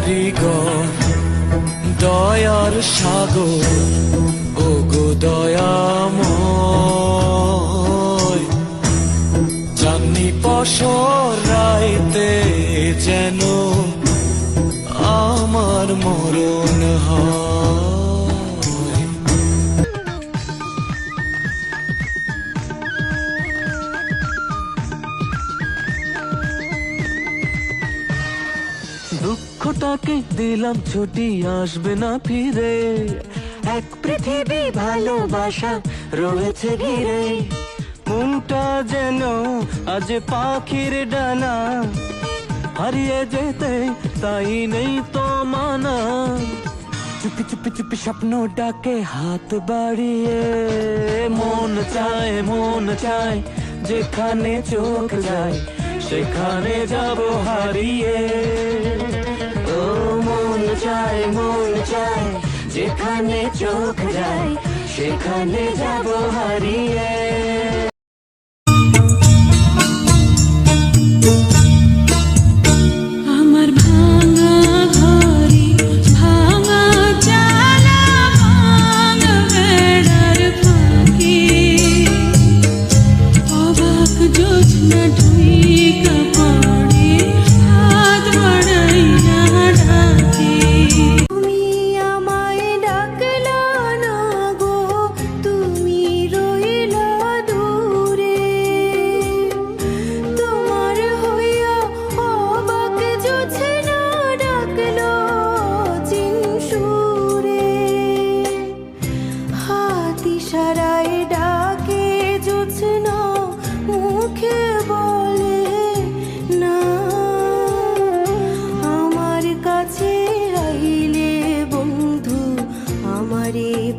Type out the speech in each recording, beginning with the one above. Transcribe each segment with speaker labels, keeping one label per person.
Speaker 1: কারিগর দয়ার সাগর ও গো দয়াময় চাঁদনি পসরাইতে যেন আমার মরণ হয়। দুঃখটাকে দিলাম ছুটি আসবে না ফিরে, এক পৃথিবী ভালোবাসা রয়েছে ঘিরে। মনটা যেন আজ পাখির ডানা, হারিয়ে যেতে তাই নেই তো মানা। চুপি চুপি চুপি স্বপ্ন ডাকে হাত বাড়িয়ে, মন চায় যেখানে চোখ যায় সেখানে যাব হারিয়ে। ও মন চায় যেখানে চোখ যায় সেখানে যাব হারিয়ে।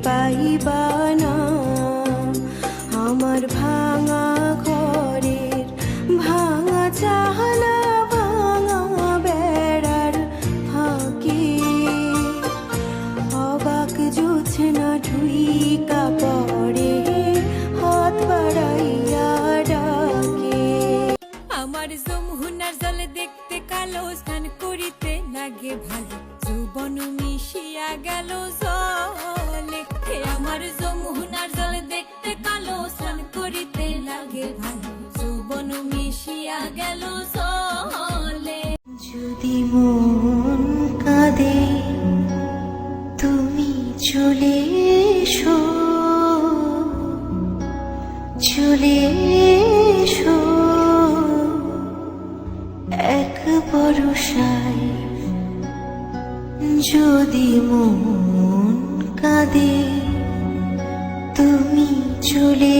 Speaker 2: পাইবা না আমার ভাঙা ঘরের ভাঙা চালা, ভাঙা বেড়ার ফাঁকে অবাক জোছনা ঢুইকা পড়ে হাত বাড়াইয়া ডাকে।
Speaker 3: আমার যমুনার জলে দেখতে কালো, স্নান করিতে লাগে ভালো, যৌবন মিশিয়া গেল জলে। আমার যমুনার জলে দেখতে কালো, স্নান করিতে লাগে ভালো, যৌবন মিশিয়া গেল জলে।
Speaker 2: যদি মন কাঁদে তুমি চলে এসো, চলে এসো এক বরষায়। যদি মন কাঁদে তুমি চলে